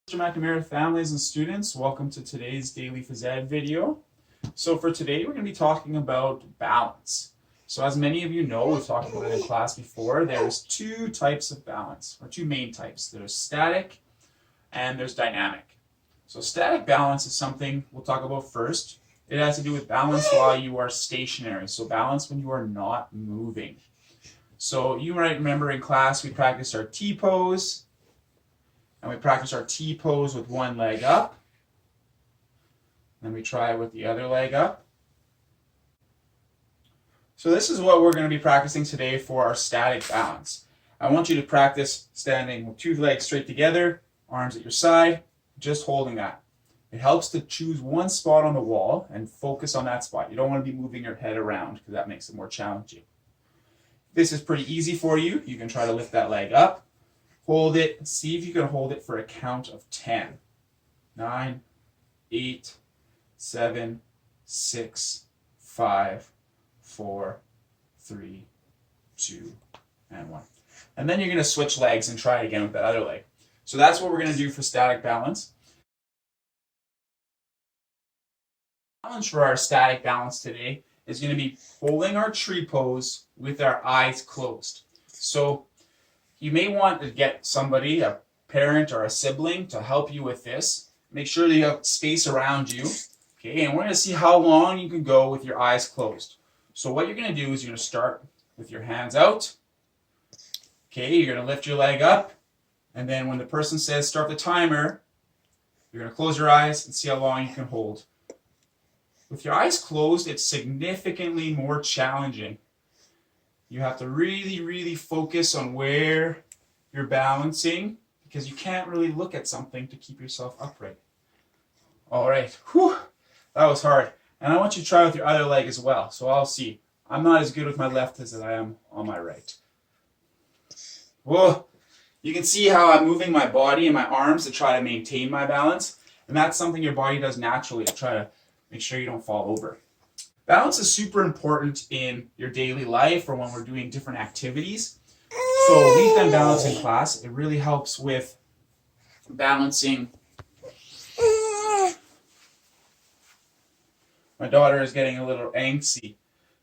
Mr. McNamara families and students, welcome to today's daily phys ed video. So for today we're going to be talking about balance. So as many of you know, we've talked about it in class before, there's two types of balance, or two main types. There's static and there's dynamic. So static balance is something we'll talk about first. It has to do with balance while you are stationary, so balance when you are not moving. So you might remember in class we practiced our T-pose, and we practice our T-pose with one leg up. Then we try it with the other leg up. So this is what we're going to be practicing today for our static balance. I want you to practice standing with two legs straight together, arms at your side, just holding that. It helps to choose one spot on the wall and focus on that spot. You don't want to be moving your head around because that makes it more challenging. This is pretty easy for you. You can try to lift that leg up. Hold it. See if you can hold it for a count of 10. 9, 8, 7, 6, 5, 4, 3, 2, and 1. And then you're going to switch legs and try it again with that other leg. So that's what we're going to do for static balance. The challenge for our static balance today is going to be holding our tree pose with our eyes closed. So you may want to get somebody, a parent or a sibling, to help you with this. Make sure that you have space around you. Okay, and we're going to see how long you can go with your eyes closed. So what you're going to do is you're going to start with your hands out. Okay, you're going to lift your leg up. And then when the person says start the timer, you're going to close your eyes and see how long you can hold. With your eyes closed, it's significantly more challenging. You have to really focus on where you're balancing because you can't really look at something to keep yourself upright. All right, whew, that was hard. And I want you to try with your other leg as well. So I'll see. I'm not as good with my left as I am on my right. Whoa, you can see how I'm moving my body and my arms to try to maintain my balance. And that's something your body does naturally to try to make sure you don't fall over. Balance is super important in your daily life or when we're doing different activities. So we've done balance in class. It really helps with balancing. My daughter is getting a little angsty.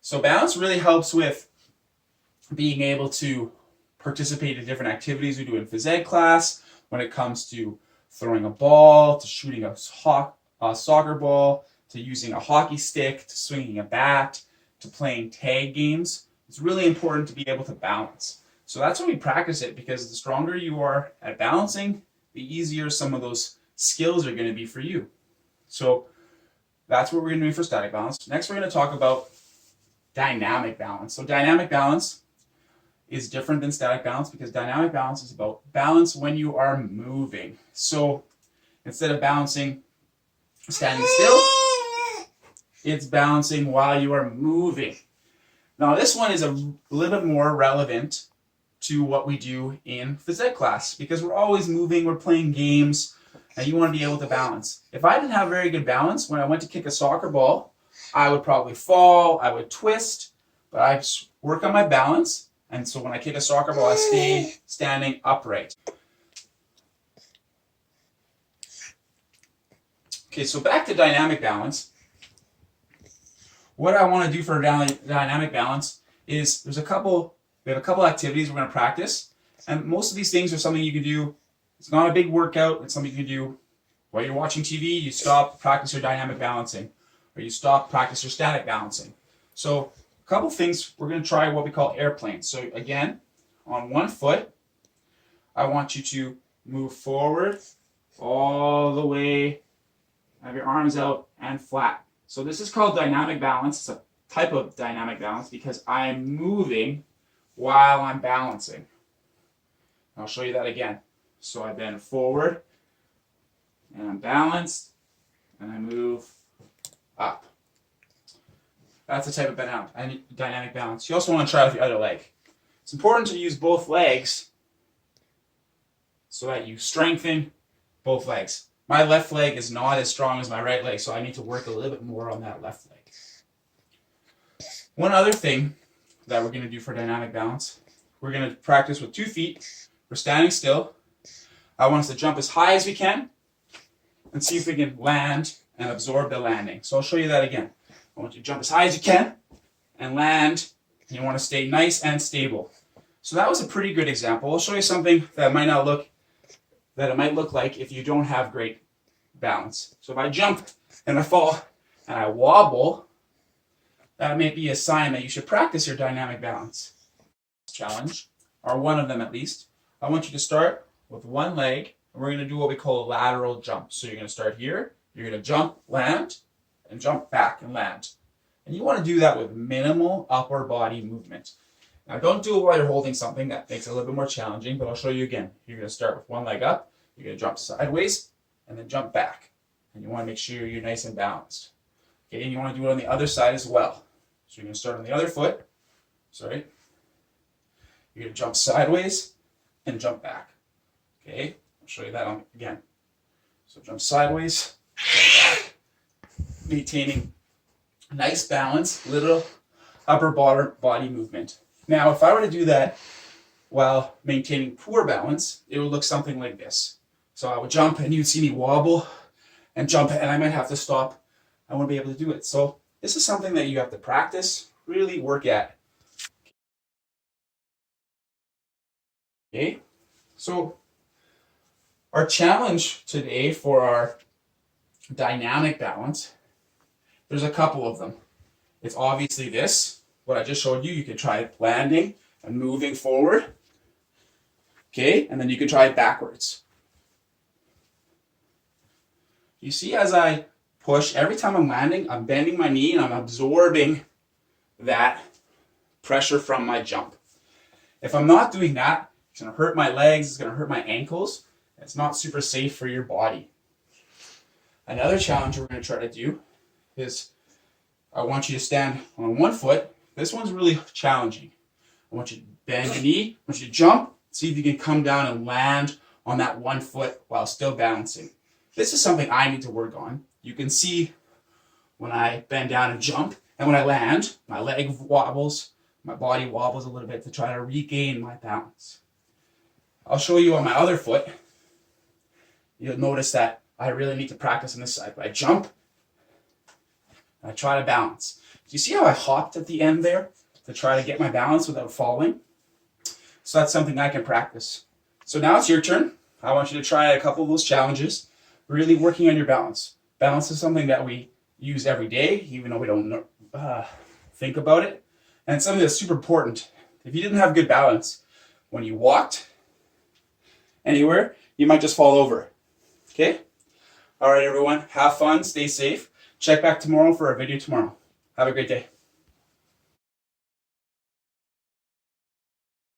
So balance really helps with being able to participate in different activities we do in phys ed class when it comes to throwing a ball, to shooting a soccer ball, to using a hockey stick, to swinging a bat, to playing tag games. It's really important to be able to balance. So that's when we practice it, because the stronger you are at balancing, the easier some of those skills are going to be for you. So that's what we're going to do for static balance. Next, we're going to talk about dynamic balance. So dynamic balance is different than static balance because dynamic balance is about balance when you are moving. So instead of balancing standing still, it's balancing while you are moving. Now this one is a little bit more relevant to what we do in phys ed class because we're always moving, we're playing games, and you want to be able to balance. If I didn't have very good balance, when I went to kick a soccer ball, I would probably fall, I would twist, but I work on my balance, and so when I kick a soccer ball, I stay standing upright. Okay, so back to dynamic balance. What I want to do for dynamic balance is we have a couple activities we're going to practice, and most of these things are something you can do. It's not a big workout. It's something you can do while you're watching TV. You stop, practice your dynamic balancing, or you stop, practice your static balancing. So a couple things, we're going to try what we call airplanes. So again, on one foot, I want you to move forward all the way, have your arms out and flat. So this is called dynamic balance. It's a type of dynamic balance because I'm moving while I'm balancing. I'll show you that again. So I bend forward, and I'm balanced, and I move up. That's the type of dynamic balance. You also want to try with the other leg. It's important to use both legs so that you strengthen both legs. My left leg is not as strong as my right leg, so I need to work a little bit more on that left leg. One other thing that we're going to do for dynamic balance, we're going to practice with 2 feet. We're standing still. I want us to jump as high as we can, and see if we can land and absorb the landing. So I'll show you that again. I want you to jump as high as you can and land. You want to stay nice and stable. So that was a pretty good example. I'll show you something that might not look, that it might look like if you don't have great balance. So if I jump and I fall and I wobble, that may be a sign that you should practice your dynamic balance. Challenge, or one of them at least. I want you to start with one leg, and we're going to do what we call a lateral jump. So you're going to start here, you're going to jump, land, and jump back and land. And you want to do that with minimal upper body movement. Now don't do it while you're holding something. That makes it a little bit more challenging, but I'll show you again. You're going to start with one leg up, you're going to jump sideways, and then jump back. And you want to make sure you're nice and balanced. Okay, and you want to do it on the other side as well. So you're going to start on the other foot. Sorry. You're going to jump sideways and jump back. Okay, I'll show you that again. So jump sideways, jump back. Maintaining nice balance, little upper body movement. Now, if I were to do that while maintaining poor balance, it would look something like this. So I would jump and you'd see me wobble and jump, and I might have to stop. I wouldn't be able to do it. So this is something that you have to practice, really work at. Okay, so our challenge today for our dynamic balance, there's a couple of them. It's obviously this, what I just showed you. You can try landing and moving forward. Okay, and then you can try it backwards. You see, as I push, every time I'm landing, I'm bending my knee and I'm absorbing that pressure from my jump. If I'm not doing that, it's going to hurt my legs, it's going to hurt my ankles. It's not super safe for your body. Another challenge we're going to try to do is I want you to stand on one foot. This one's really challenging. I want you to bend your knee, I want you to jump, see if you can come down and land on that one foot while still balancing. This is something I need to work on. You can see when I bend down and jump, and when I land, my leg wobbles, my body wobbles a little bit to try to regain my balance. I'll show you on my other foot. You'll notice that I really need to practice on this side. I jump, and I try to balance. Do you see how I hopped at the end there to try to get my balance without falling? So that's something I can practice. So now it's your turn. I want you to try a couple of those challenges, really working on your balance. Balance is something that we use every day, even though we don't think about it. And it's something that's super important. If you didn't have good balance, when you walked anywhere, you might just fall over. Okay? All right, everyone. Have fun. Stay safe. Check back tomorrow for a video tomorrow. Have a great day.